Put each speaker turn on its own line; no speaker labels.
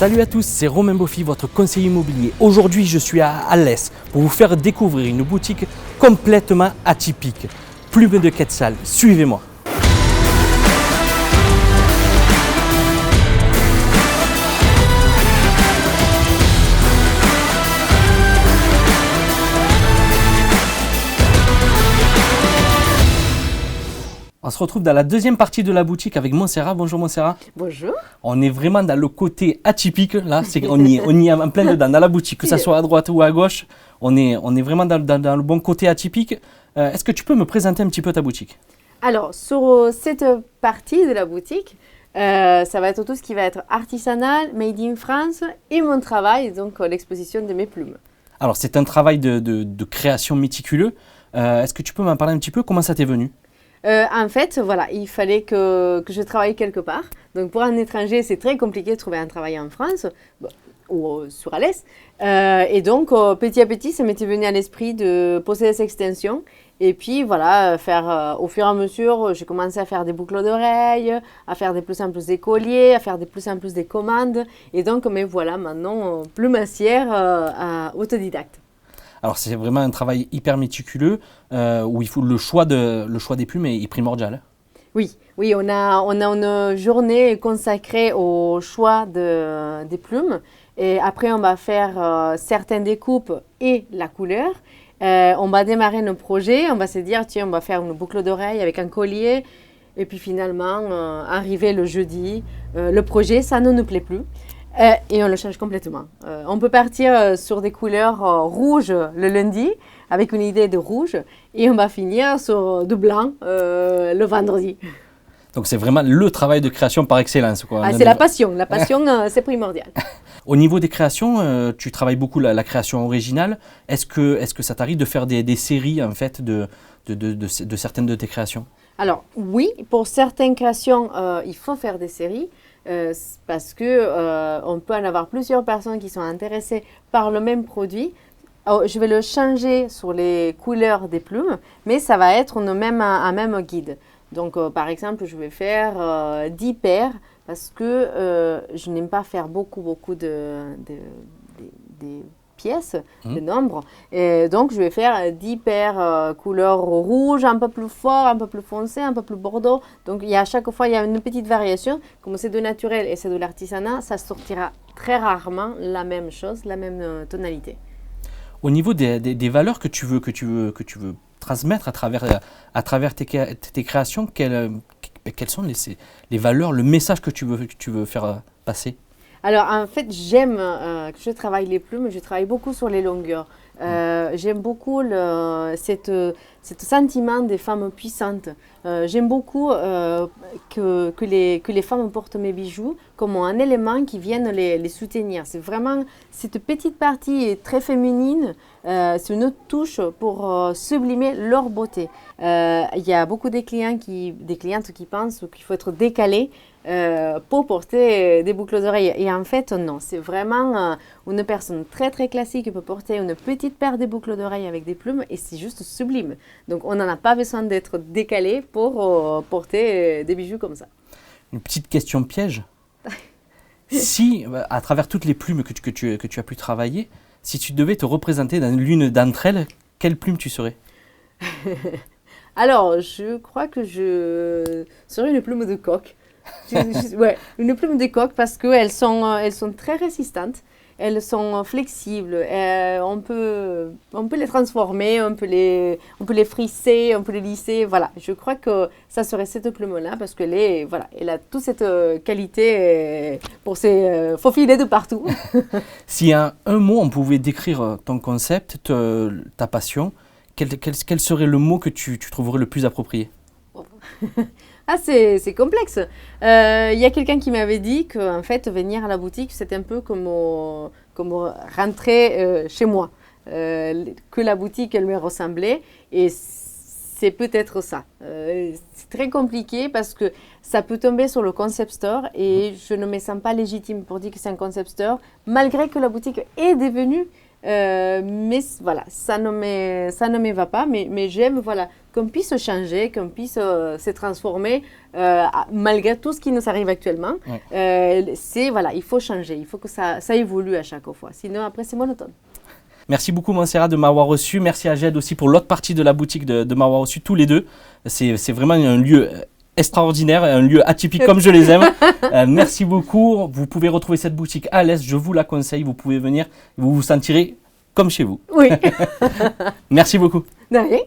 Salut à tous, c'est Romain Boffy, votre conseiller immobilier. Aujourd'hui, je suis à Alès pour vous faire découvrir une boutique complètement atypique. Plume de Quetzal, suivez-moi. On se retrouve dans la deuxième partie de la boutique avec Montserrat. Bonjour Montserrat.
Bonjour.
On est vraiment dans le côté atypique, là, on y est en plein dedans, dans la boutique, que ce soit à droite ou à gauche, on est vraiment dans le bon côté atypique. Est-ce que tu peux me présenter un petit peu ta boutique?
Alors, sur cette partie de la boutique, ça va être tout ce qui va être artisanal, made in France et mon travail, donc l'exposition de mes plumes.
Alors, c'est un travail de création méticuleux. Est-ce que tu peux m'en parler un petit peu? Comment ça t'est venu?
En fait, voilà, il fallait que je travaille quelque part. Donc, pour un étranger, c'est très compliqué de trouver un travail en France ou sur Alès. Et donc, petit à petit, ça m'était venu à l'esprit de poser des extensions. Et puis, voilà, au fur et à mesure, j'ai commencé à faire des boucles d'oreilles, à faire de plus en plus des colliers, à faire de plus en plus des commandes. Et donc, mais voilà, maintenant, plumassière autodidacte.
Alors, c'est vraiment un travail hyper méticuleux où il faut le choix des plumes est primordial.
Oui, on a une journée consacrée au choix des plumes. Et après, on va faire certaines découpes et la couleur. On va démarrer nos projets. On va se dire, tiens, on va faire une boucle d'oreille avec un collier. Et puis finalement, arrivé le jeudi, le projet, ça ne nous plaît plus. Et on le change complètement. On peut partir sur des couleurs rouges le lundi, avec une idée de rouge, et on va finir sur du blanc le vendredi.
Donc c'est vraiment le travail de création par excellence, quoi.
Ah, c'est la passion, c'est primordial.
Au niveau des créations, tu travailles beaucoup la création originale. Est-ce que ça t'arrive de faire des séries en fait de certaines de tes créations?
Alors oui, pour certaines créations, il faut faire des séries. Parce que on peut en avoir plusieurs personnes qui sont intéressées par le même produit. Alors, je vais le changer sur les couleurs des plumes, mais ça va être un même guide. Donc, par exemple, je vais faire 10 paires parce que je n'aime pas faire beaucoup de pièces, de nombres. Et donc, je vais faire 10 paires couleur rouge, un peu plus fort, un peu plus foncé, un peu plus bordeaux. Donc, à chaque fois, il y a une petite variation. Comme c'est de naturel et c'est de l'artisanat, ça sortira très rarement la même chose, la même tonalité.
Au niveau des valeurs que tu veux transmettre à travers tes créations, quelles sont les valeurs, le message que tu veux faire passer?
Alors, en fait, j'aime que je travaille les plumes, je travaille beaucoup sur les longueurs. J'aime beaucoup ce sentiment des femmes puissantes. J'aime beaucoup que les femmes portent mes bijoux comme un élément qui vienne les soutenir. C'est vraiment cette petite partie très féminine, c'est une touche pour sublimer leur beauté. Il y a beaucoup de clientes qui pensent qu'il faut être décalé pour porter des boucles d'oreilles. Et en fait, non, c'est vraiment une personne très très classique qui peut porter une petite paire de boucles d'oreilles avec des plumes et c'est juste sublime. Donc on n'en a pas besoin d'être décalé pour porter des bijoux comme ça.
Une petite question piège. Si, à travers toutes les plumes que tu as pu travailler, si tu devais te représenter dans l'une d'entre elles, quelle plume tu serais?
Alors, je crois que je serais une plume de coq. Ouais, une plume de coq parce qu'elles sont très résistantes, elles sont flexibles, on peut les transformer, on peut les frisser, on peut les lisser. Voilà, je crois que ça serait cette plume-là parce elle a toute cette qualité pour se faufiler de partout.
Si en un mot on pouvait décrire ton concept, ta passion, quel serait le mot que tu trouverais le plus approprié?
Ah, c'est complexe. Il y a quelqu'un qui m'avait dit qu'en fait, venir à la boutique, c'était un peu comme rentrer chez moi. Que la boutique, elle me ressemblait. Et c'est peut-être ça. C'est très compliqué parce que ça peut tomber sur le concept store et je ne me sens pas légitime pour dire que c'est un concept store, malgré que la boutique est devenue Mais voilà, ça ne me va pas. Mais j'aime voilà, qu'on puisse changer, qu'on puisse se transformer malgré tout ce qui nous arrive actuellement. Voilà, il faut changer, il faut que ça évolue à chaque fois. Sinon, après, c'est monotone.
Merci beaucoup Montserrat de m'avoir reçu. Merci à Jed aussi pour l'autre partie de la boutique de m'avoir reçu, tous les deux. C'est vraiment un lieu extraordinaire, un lieu atypique comme je les aime. Merci beaucoup. Vous pouvez retrouver cette boutique à l'Est, je vous la conseille. Vous pouvez venir, vous vous sentirez comme chez vous.
Oui.
Merci beaucoup.
De rien.